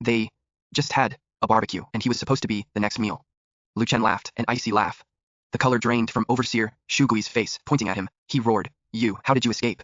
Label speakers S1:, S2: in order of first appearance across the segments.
S1: They just had a barbecue, and he was supposed to be the next meal. Lu Chen laughed, an icy laugh. The color drained from Overseer Shugui's face, pointing at him. He roared, "You, how did you escape?"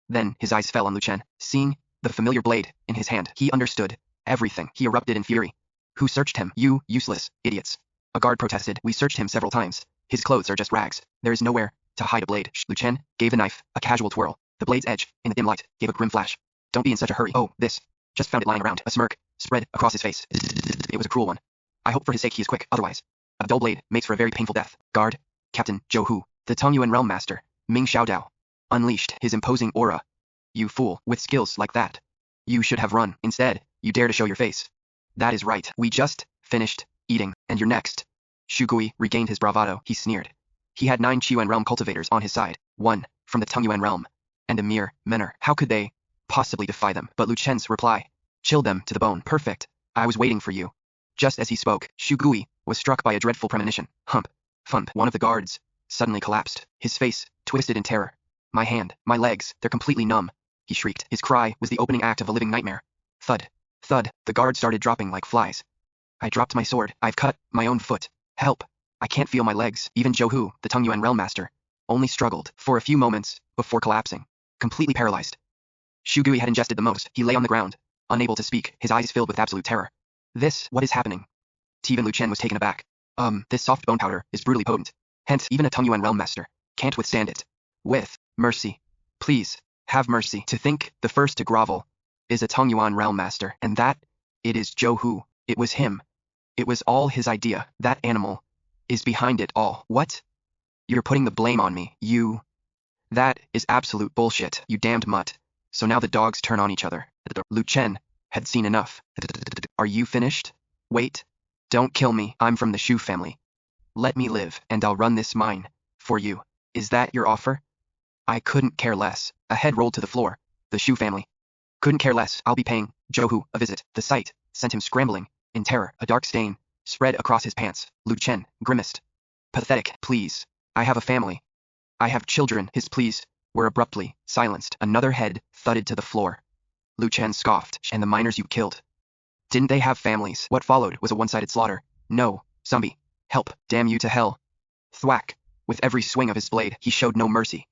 S1: Then his eyes fell on Lu Chen. Seeing the familiar blade in his hand, he understood everything. He erupted in fury. Who searched him? You useless idiots. A guard protested. We searched him several times. His clothes are just rags. There is nowhere to hide a blade. Lu Chen gave the knife a casual twirl. The blade's edge, in the dim light, gave a grim flash. Don't be in such a hurry. Oh, this. Just found it lying around. A smirk spread across his face. It was a cruel one. I hope for his sake he is quick, otherwise. A dull blade makes for a very painful death. Guard, Captain Zhou Hu, the Tongyuan Realm Master, Ming Xiaodao, unleashed his imposing aura. You fool, with skills like that. You should have run. Instead, you dare to show your face. That is right. We just finished eating, and you're next. Shugui regained his bravado. He sneered. He had 9 Qiyuan realm cultivators on his side, 1 from the Tongyuan realm, and a mere menor. How could they possibly defy them? But Lu Chen's reply chilled them to the bone. Perfect. I was waiting for you. Just as he spoke, Shugui was struck by a dreadful premonition. Hump. Thump. One of the guards suddenly collapsed. His face twisted in terror. My hand, my legs, they're completely numb. He shrieked. His cry was the opening act of a living nightmare. Thud. Thud. The guards started dropping like flies. I dropped my sword. I've cut my own foot. Help. I can't feel my legs. Even Zhou Hu, the Tongyuan Realm Master, only struggled for a few moments before collapsing, completely paralyzed. Shugui had ingested the most. He lay on the ground, unable to speak, his eyes filled with absolute terror. What is happening? Even Lu Chen was taken aback. This soft bone powder is brutally potent. Hence, even a Tongyuan Realm Master can't withstand it. With mercy. Please, have mercy. To think the first to grovel is a Tongyuan Realm Master, and that it is Zhou Hu. It was him. It was all his idea. That animal is behind it all. What? You're putting the blame on me. You. That is absolute bullshit, you damned mutt. So now the dogs turn on each other. Lu Chen had seen enough. Are you finished? Wait. Don't kill me. I'm from the Shu family. Let me live, and I'll run this mine for you. Is that your offer? I couldn't care less. A head rolled to the floor. The Shu family. Couldn't care less. I'll be paying Zhou Hu a visit. The sight sent him scrambling. In terror, a dark stain spread across his pants. Lu Chen grimaced. Pathetic. Please. I have a family. I have children. His pleas were abruptly silenced. Another head thudded to the floor. Lu Chen scoffed. And the miners you killed? Didn't they have families? What followed was a one-sided slaughter. No, zombie. Help. Damn you to hell. Thwack. With every swing of his blade, he showed no mercy.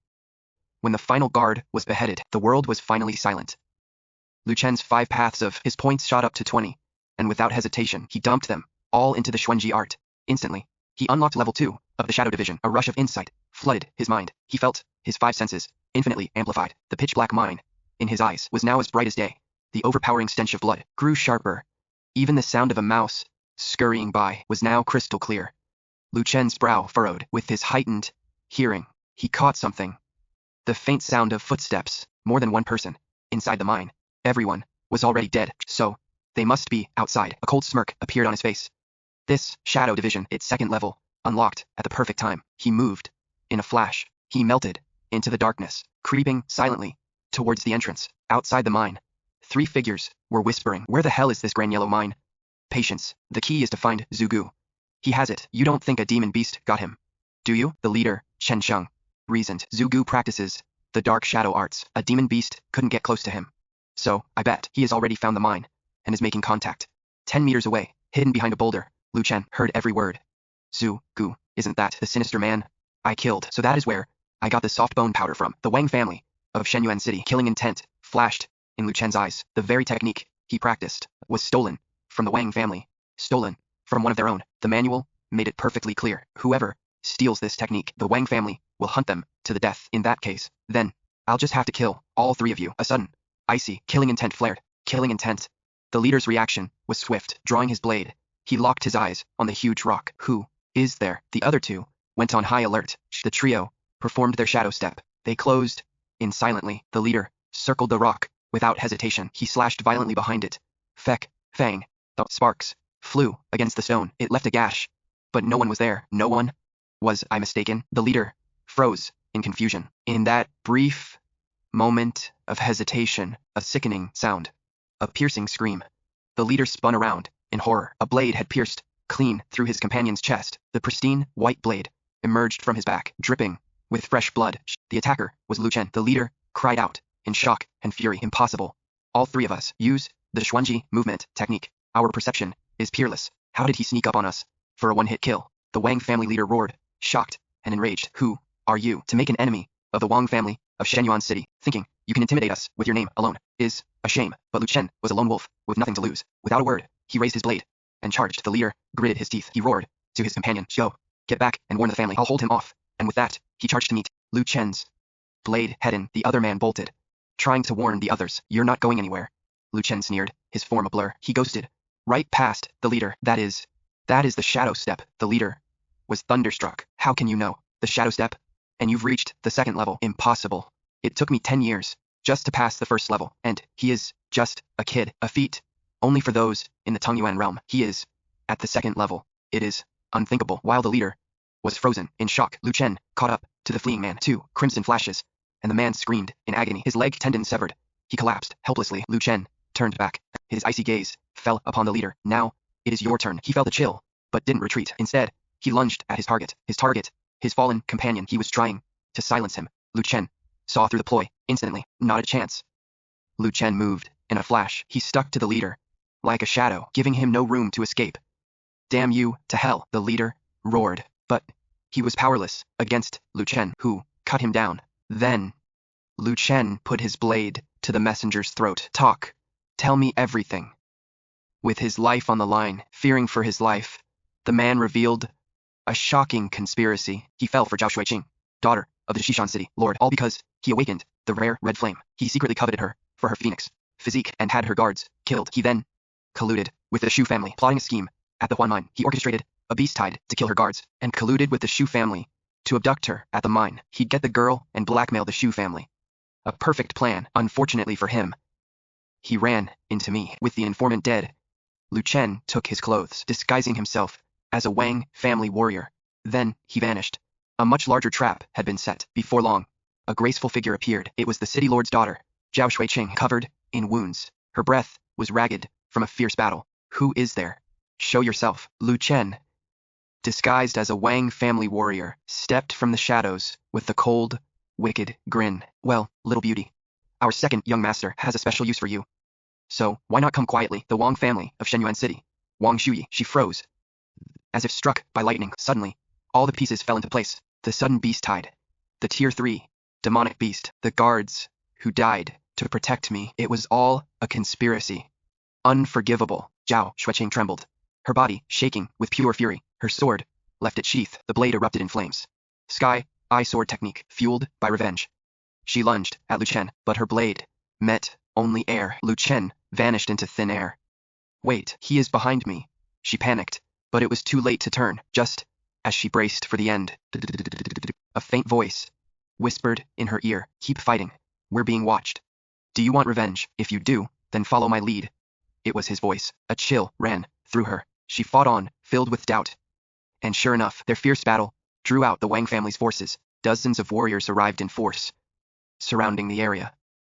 S1: When the final guard was beheaded, the world was finally silent. Lu Chen's 5 paths of his points shot up to 20, and without hesitation, he dumped them all into the Xuanji art. Instantly, he unlocked level 2 of the Shadow Division. A rush of insight flooded his mind. He felt his 5 senses infinitely amplified. The pitch-black mine in his eyes was now as bright as day. The overpowering stench of blood grew sharper. Even the sound of a mouse scurrying by was now crystal clear. Lu Chen's brow furrowed. With his heightened hearing, he caught something. The faint sound of footsteps. More than one person inside the mine. Everyone was already dead, so they must be outside. A cold smirk appeared on his face. This Shadow Division, its 2nd level, unlocked at the perfect time. He moved. In a flash, he melted into the darkness, creeping silently towards the entrance. Outside the mine, 3 figures were whispering. Where the hell is this grand yellow mine? Patience. The key is to find Zhu Gu. He has it. You don't think a demon beast got him, do you? The leader, Chen Sheng, reasoned. Zhu Gu practices the dark shadow arts. A demon beast couldn't get close to him. So, I bet he has already found the mine and is making contact. 10 meters away, hidden behind a boulder, Lu Chen heard every word. Zhu Gu, isn't that the sinister man I killed? So that is where I got the soft bone powder from. The Wang family of Shenyuan City. Killing intent flashed in Lu Chen's eyes. The very technique he practiced was stolen from the Wang family. Stolen from one of their own. The manual made it perfectly clear. Whoever steals this technique, the Wang family will hunt them to the death. In that case, then I'll just have to kill all 3 of you. A sudden, icy killing intent flared. Killing intent. The leader's reaction was swift. Drawing his blade, he locked his eyes on the huge rock. Who is there? The other 2 went on high alert. The trio performed their shadow step. They closed in silently. The leader circled the rock. Without hesitation, he slashed violently behind it. Feck, fang. The sparks flew against the stone. It left a gash. But no one was there. No one? Was I mistaken? The leader froze in confusion. In that brief moment of hesitation, a sickening sound. A piercing scream. The leader spun around in horror. A blade had pierced clean through his companion's chest. The pristine white blade emerged from his back, dripping with fresh blood. The attacker was Lu Chen. The leader cried out in shock and fury. Impossible. All 3 of us use the Xuanji movement technique. Our perception is peerless. How did he sneak up on us for a one-hit kill? The Wang family leader roared, shocked and enraged. Who are you to make an enemy of the Wang family of Shenyuan City? Thinking you can intimidate us with your name alone is a shame. But Lu Chen was a lone wolf with nothing to lose. Without a word, he raised his blade and charged. The leader gritted his teeth. He roared to his companion, go, get back and warn the family. I'll hold him off. And with that, he charged to meet Lu Chen's blade head in. The other man bolted, trying to warn the others. You're not going anywhere. Lu Chen sneered, his form a blur. He ghosted right past the leader. That is the shadow step. The leader was thunderstruck. How can you know the shadow step? And you've reached the second level. Impossible. It took me 10 years just to pass the first level, and he is just a kid. A feat only for those in the Tongyuan realm. He is at the second level. It is unthinkable. While the leader was frozen in shock, Lu Chen caught up to the fleeing man. 2 crimson flashes, and the man screamed in agony. His leg tendon severed. He collapsed helplessly. Lu Chen turned back. His icy gaze fell upon the leader. Now, it is your turn. He felt a chill, but didn't retreat. Instead, he lunged at his target. His fallen companion. He was trying to silence him. Lu Chen saw through the ploy instantly. Not a chance. Lu Chen moved in a flash. He stuck to the leader like a shadow, giving him no room to escape. Damn you to hell, the leader roared. But he was powerless against Lu Chen, who cut him down. Then Lu Chen put his blade to the messenger's throat. Talk. Tell me everything. With his life on the line, fearing for his life, the man revealed a shocking conspiracy. He fell for Zhao Shuiqing, daughter of the Shishan City Lord, all because he awakened the rare red flame. He secretly coveted her for her phoenix physique and had her guards killed. He then colluded with the Shu family, plotting a scheme at the Huan mine. He orchestrated a beast tide to kill her guards, and colluded with the Shu family to abduct her at the mine. He'd get the girl and blackmail the Shu family. A perfect plan. Unfortunately for him, he ran into me. With the informant dead, Lu Chen took his clothes, disguising himself as a Wang family warrior. Then he vanished. A much larger trap had been set. Before long, a graceful figure appeared. It was the city lord's daughter, Zhao Shuiqing, covered in wounds. Her breath was ragged from a fierce battle. Who is there? Show yourself. Lu Chen, disguised as a Wang family warrior, stepped from the shadows with the cold, wicked grin. Well, little beauty, our second young master has a special use for you. So, why not come quietly? The Wang family of Shenyuan City. Wang Shuyi. She froze, as if struck by lightning. Suddenly, all the pieces fell into place. The sudden beast tide. The tier 3 demonic beast. The guards who died to protect me. It was all a conspiracy. Unforgivable. Zhao Shuiqing trembled, her body shaking with pure fury. Her sword left its sheath. The blade erupted in flames. Sky eye sword technique, fueled by revenge. She lunged at Lu Chen, but her blade met only air. Lu Chen vanished into thin air. Wait, he is behind me. She panicked, but it was too late to turn. Just as she braced for the end, a faint voice whispered in her ear, keep fighting. We're being watched. Do you want revenge? If you do, then follow my lead. It was his voice. A chill ran through her. She fought on, filled with doubt. And sure enough, their fierce battle drew out the Wang family's forces. Dozens of warriors arrived in force, surrounding the area.